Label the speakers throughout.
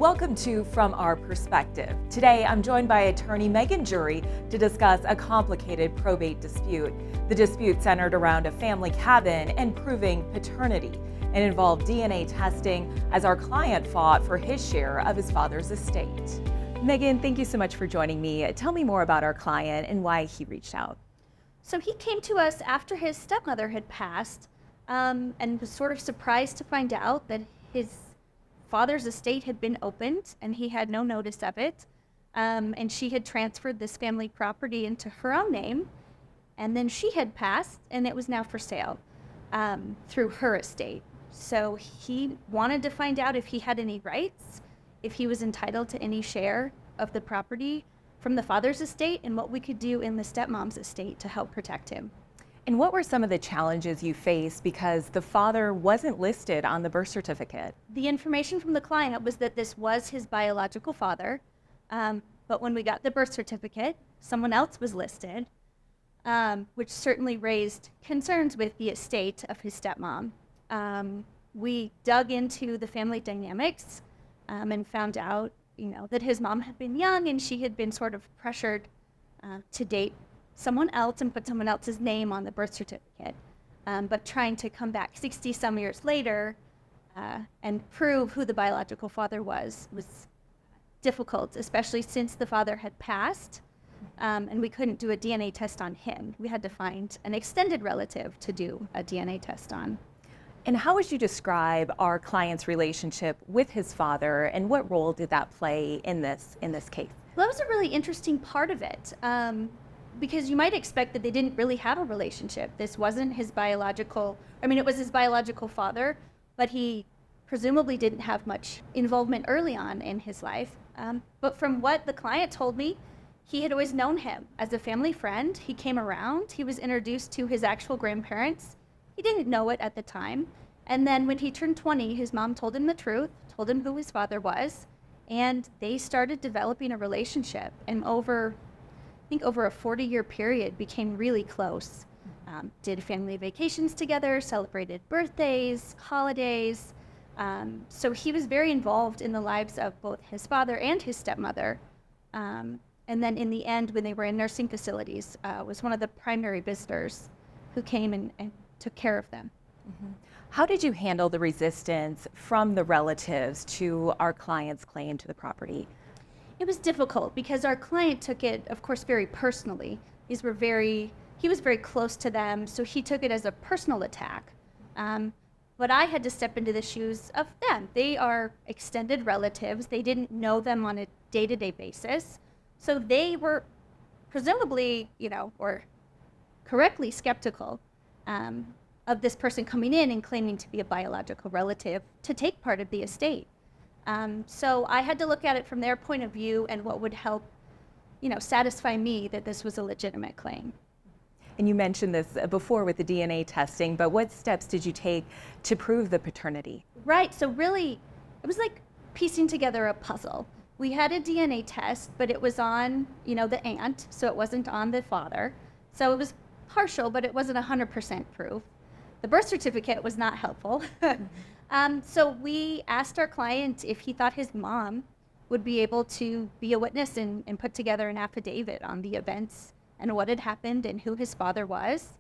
Speaker 1: Welcome to From Our Perspective. Today, I'm joined by attorney Megan Jury to discuss a complicated probate dispute. The dispute centered around a family cabin and proving paternity and involved DNA testing as our client fought for his share of his father's estate. Megan, thank you so much for joining me. Tell me more about our client and why he reached out.
Speaker 2: So he came to us after his stepmother had passed and was sort of surprised to find out that his father's estate had been opened and he had no notice of it. And she had transferred this family property into her own name. And then she had passed and it was now for sale through her estate. So he wanted to find out if he had any rights, if he was entitled to any share of the property from the father's estate, and what we could do in the stepmom's estate to help protect him.
Speaker 1: And what were some of the challenges you faced because the father wasn't listed on the birth certificate?
Speaker 2: The information from the client was that this was his biological father, but when we got the birth certificate, someone else was listed, which certainly raised concerns with the estate of his stepmom. We dug into the family dynamics and found out, that his mom had been young and she had been sort of pressured to date someone else and put someone else's name on the birth certificate. But trying to come back 60 some years later and prove who the biological father was difficult, especially since the father had passed and we couldn't do a DNA test on him. We had to find an extended relative to do a DNA test on.
Speaker 1: And how would you describe our client's relationship with his father, and what role did that play in this case?
Speaker 2: Well, that was a really interesting part of it, because you might expect that they didn't really have a relationship. This wasn't his biological, it was his biological father, but he presumably didn't have much involvement early on in his life. But from what the client told me, he had always known him as a family friend. He came around, he was introduced to his actual grandparents. He didn't know it at the time. And then when he turned 20, his mom told him the truth, told him who his father was, and they started developing a relationship. And over a 40-year period, became really close. Did family vacations together, celebrated birthdays, holidays. So he was very involved in the lives of both his father and his stepmother. And then in the end, when they were in nursing facilities, was one of the primary visitors who came and took care of them.
Speaker 1: Mm-hmm. How did you handle the resistance from the relatives to our client's claim to the property?
Speaker 2: It was difficult because our client took it, of course, very personally. He was very close to them, so he took it as a personal attack. But I had to step into the shoes of them. They are extended relatives. They didn't know them on a day-to-day basis. So they were presumably, or correctly skeptical of this person coming in and claiming to be a biological relative to take part of the estate. So I had to look at it from their point of view and what would help, satisfy me that this was a legitimate claim.
Speaker 1: And you mentioned this before with the DNA testing, but what steps did you take to prove the paternity?
Speaker 2: Right, so really, it was like piecing together a puzzle. We had a DNA test, but it was on, the aunt, so it wasn't on the father. So it was partial, but it wasn't 100% proof. The birth certificate was not helpful. So we asked our client if he thought his mom would be able to be a witness and put together an affidavit on the events and what had happened and who his father was.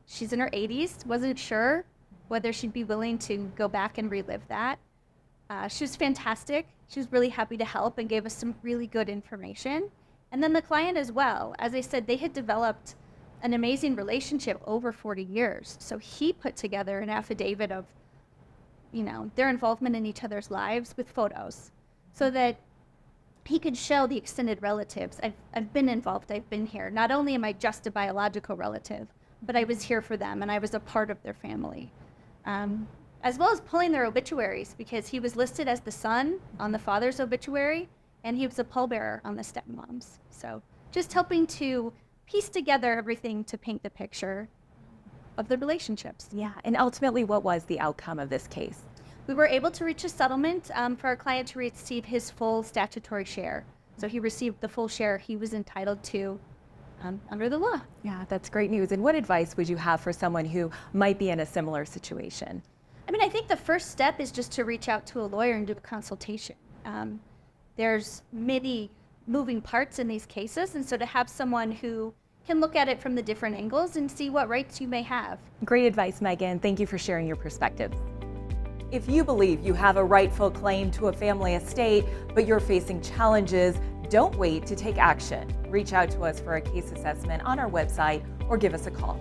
Speaker 2: She's in her 80s, wasn't sure whether she'd be willing to go back and relive that. She was fantastic. She was really happy to help and gave us some really good information. And then the client as well. As I said, they had developed an amazing relationship over 40 years. So he put together an affidavit of, their involvement in each other's lives with photos so that he could show the extended relatives, I've been involved, I've been here. Not only am I just a biological relative, but I was here for them and I was a part of their family. As well as pulling their obituaries, because he was listed as the son on the father's obituary and he was a pallbearer on the stepmom's. So just helping to piece together everything to paint the picture of the relationships.
Speaker 1: Yeah, and ultimately, what was the outcome of this case?
Speaker 2: We were able to reach a settlement for our client to receive his full statutory share. So he received the full share he was entitled to under the law.
Speaker 1: Yeah, that's great news. And what advice would you have for someone who might be in a similar situation?
Speaker 2: I mean, I think the first step is just to reach out to a lawyer and do a consultation. There's many moving parts in these cases, and so to have someone who can look at it from the different angles and see what rights you may have.
Speaker 1: Great advice, Megan. Thank you for sharing your perspectives. If you believe you have a rightful claim to a family estate, but you're facing challenges, don't wait to take action. Reach out to us for a case assessment on our website or give us a call.